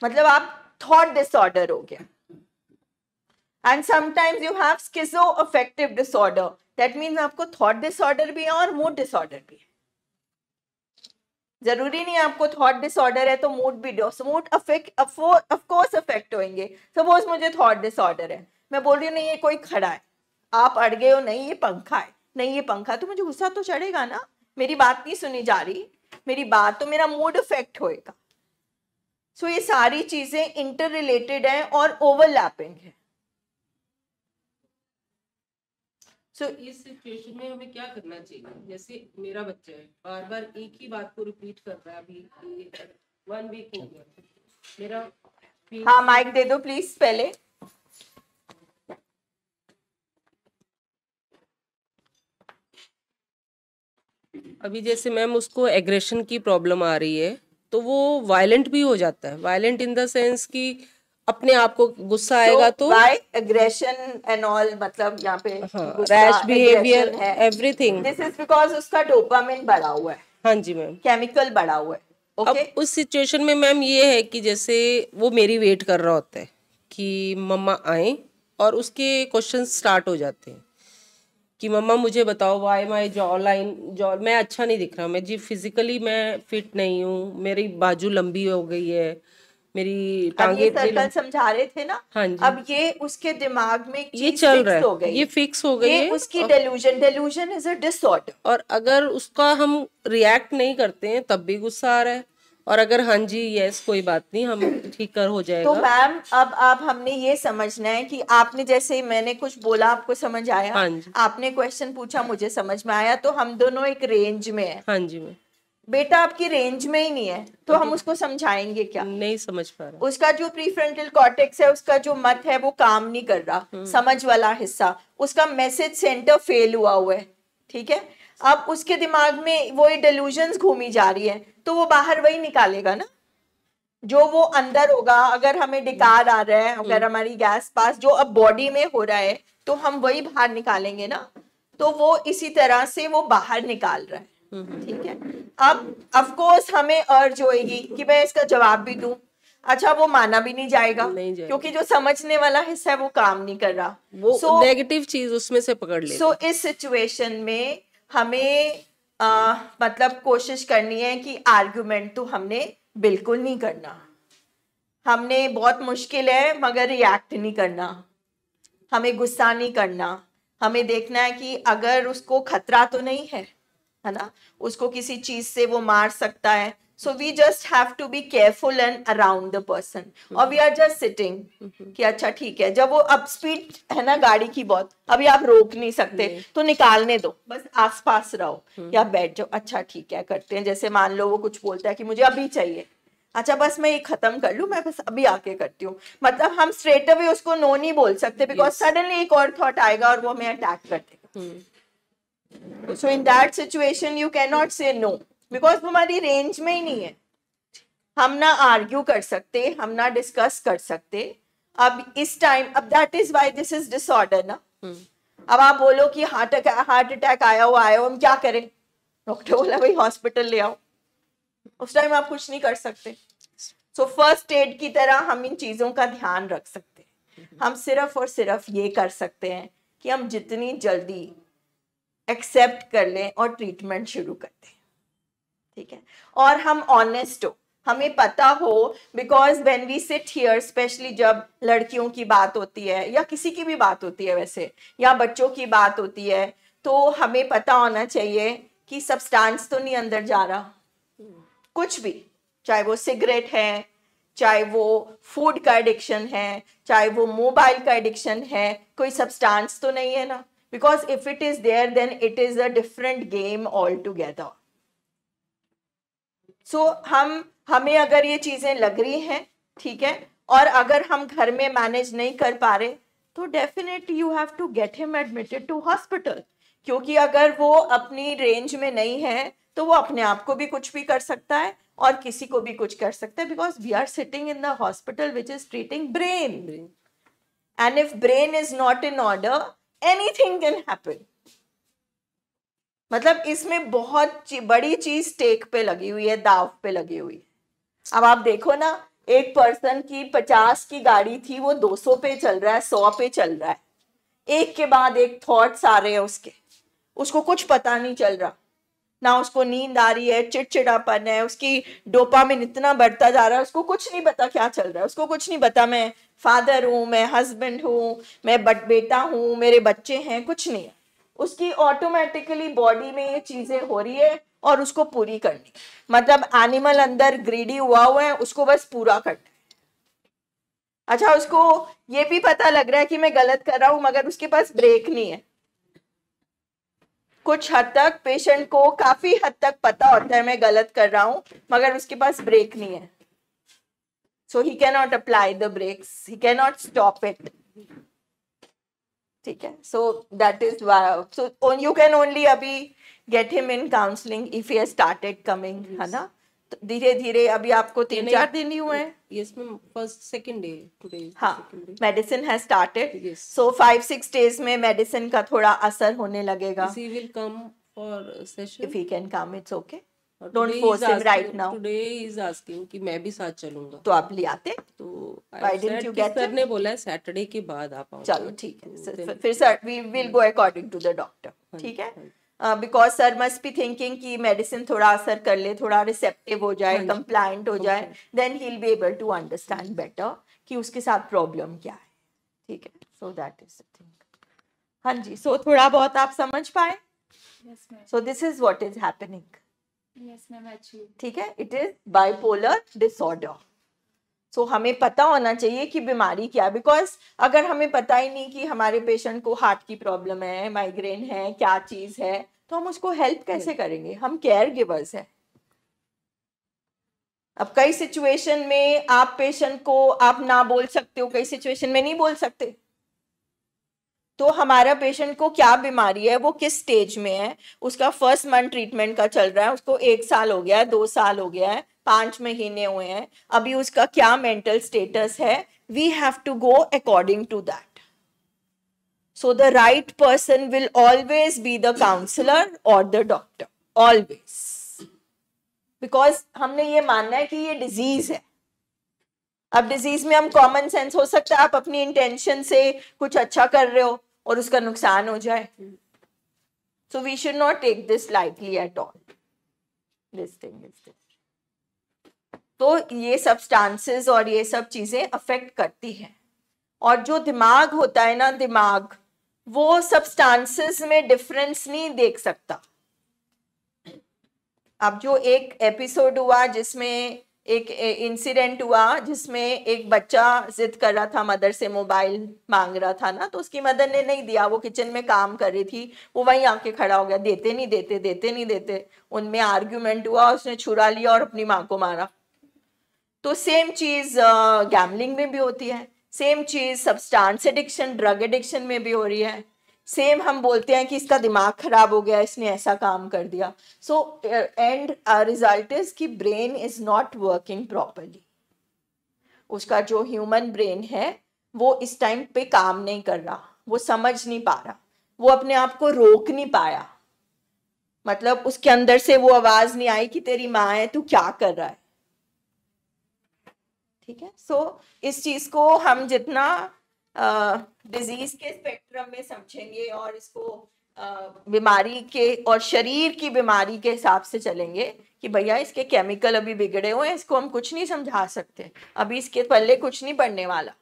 मतलब आप thought disorder हो गया। And sometimes you have schizoaffective disorder, that means आपको थॉट डिसऑर्डर भी है और मूड डिसऑर्डर भी है। जरूरी नहीं आपको थॉट डिसऑर्डर है तो मूड भी मूड ऑफ कोर्स अफेक्ट होंगे। सपोज मुझे थॉट डिसऑर्डर है, मैं बोल रही हूँ नहीं ये कोई खड़ा है, आप अड़ गए हो, नहीं ये पंखा है, नहीं ये पंखा, तो मुझे गुस्सा तो चढ़ेगा ना, मेरी बात नहीं सुनी जा रही, मेरी बात, तो मेरा मूड अफेक्ट होएगा। सो ये सारी चीजें इंटर रिलेटेड हैं और ओवरलैपिंग है। तो इस सिचुएशन में हमें क्या करना चाहिए? जैसे मेरा बच्चा है, बार बार एक ही बात को रिपीट कर रहा है, अभी 1 वीक हो गया मेरा। हाँ माइक दे दो प्लीज पहले। अभी जैसे मैम उसको एग्रेशन की प्रॉब्लम आ रही है, तो वो वायलेंट भी हो जाता है। वायलेंट इन द सेंस कि अपने आप को गुस्सा आएगा तो व्हाई एग्रेशन एंड ऑल, मतलब यहाँ पे रैश बिहेवियर है, एवरीथिंग। दिस इज बिकॉज उसका डोपामिन बढ़ा हुआ है। हाँ जी मैम, केमिकल बढ़ा हुआ है। अब उस सिचुएशन में मैम ये है कि जैसे वो मेरी वेट कर रहा होता है कि मम्मा आए, और उसके क्वेश्चन स्टार्ट हो जाते हैं कि मम्मा मुझे बताओ व्हाई माय जॉ मैं अच्छा नहीं दिख रहा, मैं जी फिजिकली मैं फिट नहीं हूँ, मेरी बाजू लंबी हो गई है, मेरी टांगे इतनी सर्कल समझा रहे थे ना। हाँ जी, अब ये उसके दिमाग में ये चल रहा हो है, गई, ये फिक्स हो गई ये है। उसकी डेल्यूजन इज अ डिसऑर्डर। और अगर उसका हम रिएक्ट नहीं करते हैं तब भी गुस्सा आ रहा है, और अगर हाँ जी यस कोई बात नहीं हम ठीक कर हो जाएगा। तो मैम अब हमने ये समझना है कि आपने जैसे मैंने कुछ बोला आपको समझ आया, हाँ जी, आपने क्वेश्चन पूछा मुझे समझ में आया, तो हम दोनों एक रेंज में है। हाँ जी मैम, बेटा आपकी रेंज में ही नहीं है तो हम उसको समझाएंगे क्या? नहीं समझ पा रहा। उसका जो प्रीफ्रंटल कॉर्टेक्स है, उसका जो मत है वो काम नहीं कर रहा, समझ वाला हिस्सा, उसका मैसेज सेंटर फेल हुआ है। ठीक है, अब उसके दिमाग में वो डेल्यूजन्स घूमी जा रही है, तो वो बाहर वही निकालेगा ना जो वो अंदर होगा। अगर हमें डिकार आ रहा है, अगर हमारी गैस पास जो अब बॉडी में हो रहा है, तो हम वही बाहर निकालेंगे ना। तो वो इसी तरह से वो बाहर निकाल रहा है। ठीक है, अब ऑफ कोर्स हमें अर्ज होएगी कि मैं इसका जवाब भी दूं। अच्छा, वो माना भी नहीं जाएगा, क्योंकि जो समझने वाला हिस्सा है वो काम नहीं कर रहा, वो नेगेटिव चीज उसमें से पकड़ लेगा। सो इस सिचुएशन में हमें मतलब कोशिश करनी है कि आर्गुमेंट तो हमने बिल्कुल नहीं करना। हमने बहुत मुश्किल है मगर रिएक्ट नहीं करना, हमें गुस्सा नहीं करना। हमें देखना है कि अगर उसको खतरा तो नहीं है ना, उसको किसी चीज से वो मार सकता है। So we just have to be careful and around the person, और वी आर जस्ट सिटिंग कि अच्छा ठीक है। जब वो अब स्पीड है ना गाड़ी की बहुत, अभी आप रोक नहीं सकते, तो निकालने दो, बस आसपास रहो या बैठ जाओ। अच्छा ठीक है, करते हैं। जैसे मान लो वो कुछ बोलता है कि मुझे अभी चाहिए, अच्छा बस मैं ये खत्म कर लूं, मैं बस अभी आके करती हूँ। मतलब हम स्ट्रेट अवे उसको नो नहीं बोल सकते, बिकॉज सडनली एक और थॉट आएगा और वो हमें अटैक कर देगा। So in that situation you can not say no, because हमारी रेंज में ही नहीं है। हम ना आर्ग्यू कर सकते, हम ना डिस्कस कर सकते। अब इस टाइम, अब that is why this is disorder ना। अब आप बोलो कि हार्ट अटैक आया हो, हम क्या करें? डॉक्टर बोला भाई हॉस्पिटल ले आओ। उस टाइम आप कुछ नहीं कर सकते। सो फर्स्ट एड की तरह हम इन चीजों का ध्यान रख सकते हैं। हम सिर्फ और सिर्फ ये कर सकते हैं कि हम जितनी जल्दी एक्सेप्ट कर लें और ट्रीटमेंट शुरू कर दें। ठीक है, और हम ऑनेस्ट हो, हमें पता हो, because when we sit here, specially जब लड़कियों की बात होती है या किसी की भी बात होती है वैसे, या बच्चों की बात होती है, तो हमें पता होना चाहिए कि सब्सटेंस तो नहीं अंदर जा रहा, कुछ भी, चाहे वो सिगरेट है, चाहे वो फूड का एडिक्शन है, चाहे वो मोबाइल का एडिक्शन है, कोई सब्सटेंस तो नहीं है ना। Because if it is there then it is a different game altogether. So हमें अगर ये चीजें लग रही हैं, ठीक है, और अगर हम घर में मैनेज नहीं कर पा रहे, तो definitely you have to get him admitted to hospital. क्योंकि अगर वो अपनी रेंज में नहीं है तो वो अपने आप को भी कुछ भी कर सकता है और किसी को भी कुछ कर सकता है, because we are sitting in the hospital which is treating brain, and if brain is not in order anything can happen. मतलब इसमें बहुत बड़ी चीज टेक पे लगी हुई है, दाव पे लगी हुई है। अब आप देखो ना एक पर्सन की 50 की गाड़ी थी, वो 200 पे चल रहा है, 100 पे चल रहा है, एक के बाद एक थॉट्स आ रहे हैं उसके, उसको कुछ पता नहीं चल रहा, ना उसको नींद आ रही है, चिड़चिड़ापन है, उसकी डोपामिन इतना बढ़ता जा रहा है, उसको कुछ नहीं पता क्या चल रहा है, उसको कुछ नहीं पता मैं फादर हूँ, मैं हस्बैंड हूँ, मैं बेटा हूँ, मेरे बच्चे हैं, कुछ नहीं है। उसकी ऑटोमेटिकली बॉडी में ये चीजें हो रही है और उसको पूरी करनी, मतलब एनिमल अंदर ग्रीडी हुआ है, उसको बस पूरा करना है। अच्छा, उसको ये भी पता लग रहा है कि मैं गलत कर रहा हूं, मगर उसके पास ब्रेक नहीं है। कुछ हद तक पेशेंट को काफी हद तक पता होता है मैं गलत कर रहा हूं, मगर उसके पास ब्रेक नहीं है। So he can not apply the brakes, he can not stop it. ठीक है, so that is so you can only अभी get him in counselling if he has started coming, है ना। तो धीरे धीरे अभी आपको 3-4 दिन ही हुए हैं। Yes ma'am, first second day today. हाँ, medicine has started, Yes. So 5-6 days में मेडिसिन का थोड़ा असर होने लगेगा। He will come for session. If he can come, it's okay. और Don't today force he's him asking- right now. Today he is asking कि मैं भी साथ चलूंगा। तो आप ले आते। तो Why didn't you get sir him? ने बोला है सैटरडे के बाद आप आओ। चलो ठीक है, फिर sir we will go according to the doctor, ठीक है। Because sir must be thinking कि मेडिसिन थोड़ा असर कर ले, थोड़ा रिसेप्टिव हो जाए, कंप्लायंट हो जाए, then he will be able to understand better कि उसके साथ प्रॉब्लम क्या है, ठीक है। So that is the thing. हाँ जी, सो थोड़ा बहुत आप समझ पाए? So this is what is happening. Yes, ma'am, actually. ठीक है, it is bipolar disorder. So हमें पता होना चाहिए कि बीमारी क्या है, बिकॉज अगर हमें पता ही नहीं कि हमारे पेशेंट को हार्ट की प्रॉब्लम है, माइग्रेन है, क्या चीज है, तो हम उसको हेल्प कैसे करेंगे? हम केयर गिवर्स हैं। अब कई सिचुएशन में आप पेशेंट को आप ना बोल सकते हो, कई सिचुएशन में नहीं बोल सकते। तो हमारा पेशेंट को क्या बीमारी है, वो किस स्टेज में है, उसका फर्स्ट मंथ ट्रीटमेंट का चल रहा है, उसको 1 साल हो गया है, 2 साल हो गया है, 5 महीने हुए हैं, अभी उसका क्या मेंटल स्टेटस है, we have to go according to that. So the right person will always be the counsellor और द डॉक्टर, ऑलवेज। बिकॉज हमने ये मानना है कि ये डिजीज है। अब डिजीज में हम कॉमन सेंस, हो सकता है आप अपनी इंटेंशन से कुछ अच्छा कर रहे हो और उसका नुकसान हो जाए। So we should not take this lightly at all, this thing is this. तो ये सब्सटेंसेस और ये सब चीजें अफेक्ट करती हैं। और जो दिमाग होता है ना, दिमाग वो सब्सटेंसेस में डिफरेंस नहीं देख सकता। अब जो एक एपिसोड हुआ जिसमें एक इंसिडेंट हुआ जिसमें एक बच्चा जिद कर रहा था, मदर से मोबाइल मांग रहा था ना, तो उसकी मदर ने नहीं दिया, वो किचन में काम कर रही थी, वो वहीं आके खड़ा हो गया, देते नहीं देते, देते नहीं देते। उनमें आर्ग्यूमेंट हुआ, उसने छुरा लिया और अपनी माँ को मारा। तो सेम चीज गैम्बलिंग में भी होती है, सेम चीज सब्सटेंस एडिक्शन, ड्रग एडिक्शन में भी हो रही है। सेम हम बोलते हैं कि इसका दिमाग खराब हो गया, इसने ऐसा काम कर दिया। सो एंड रिजल्ट इज कि brain is not working properly. उसका जो ह्यूमन ब्रेन है वो इस टाइम पे काम नहीं कर रहा, वो समझ नहीं पा रहा, वो अपने आप को रोक नहीं पाया। मतलब उसके अंदर से वो आवाज नहीं आई कि तेरी माँ है, तू क्या कर रहा है। ठीक है, सो इस चीज को हम जितना डिजीज के स्पेक्ट्रम में समझेंगे और इसको बीमारी के और शरीर की बीमारी के हिसाब से चलेंगे कि भैया इसके केमिकल अभी बिगड़े हुए हैं, इसको हम कुछ नहीं समझा सकते, अभी इसके पल्ले कुछ नहीं पड़ने वाला।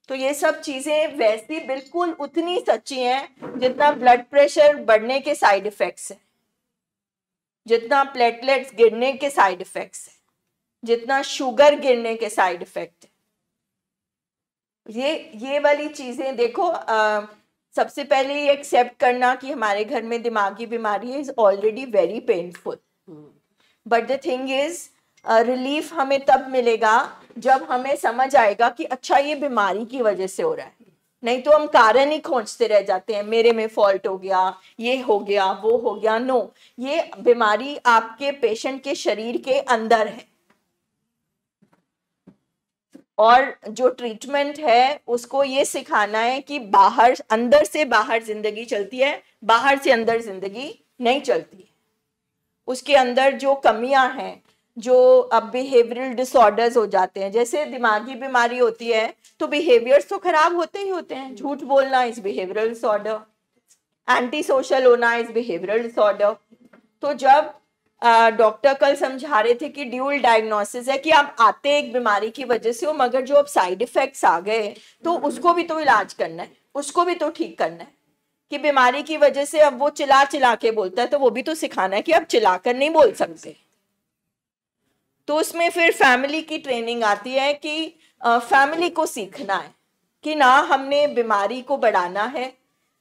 तो ये सब चीजें वैसी बिल्कुल उतनी सच्ची हैं जितना ब्लड प्रेशर बढ़ने के साइड इफेक्ट्स हैं, जितना प्लेटलेट्स गिरने के साइड इफेक्ट्स हैं, जितना शुगर गिरने के साइड इफेक्ट है। ये वाली चीजें देखो, सबसे पहले ये एक्सेप्ट करना कि हमारे घर में दिमागी बीमारी है is already very painful, but the thing is relief हमें तब मिलेगा जब हमें समझ आएगा कि अच्छा ये बीमारी की वजह से हो रहा है। नहीं तो हम कारण ही खोजते रह जाते हैं, मेरे में फॉल्ट हो गया, ये हो गया, वो हो गया। नो, ये बीमारी आपके पेशेंट के शरीर के अंदर है और जो ट्रीटमेंट है उसको ये सिखाना है कि बाहर, अंदर से बाहर जिंदगी चलती है, बाहर से अंदर जिंदगी नहीं चलती है। उसके अंदर जो कमियां हैं, जो अब बिहेवियरल डिसऑर्डर्स हो जाते हैं, जैसे दिमागी बीमारी होती है तो बिहेवियर्स तो खराब होते ही होते हैं। झूठ बोलना is behavioural disorder, anti social होना इज बिहेवियरल डिसऑर्डर। तो जब डॉक्टर कल समझा रहे थे कि ड्यूल डायग्नोसिस है, कि आप आते एक बीमारी की वजह से हो, मगर जो अब साइड इफेक्ट्स आ गए तो उसको भी तो इलाज करना है, उसको भी तो ठीक करना है। कि बीमारी की वजह से अब वो चिल्ला चिल्ला के बोलता है, तो वो भी तो सिखाना है कि अब चिल्लाकर नहीं बोल सकते। तो उसमें फिर फैमिली की ट्रेनिंग आती है कि फैमिली को सीखना है कि ना हमने बीमारी को बढ़ाना है,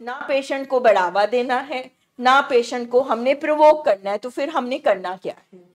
ना पेशेंट को बढ़ावा देना है, ना पेशेंट को हमने प्रोवोक करना है। तो फिर हमने करना क्या है?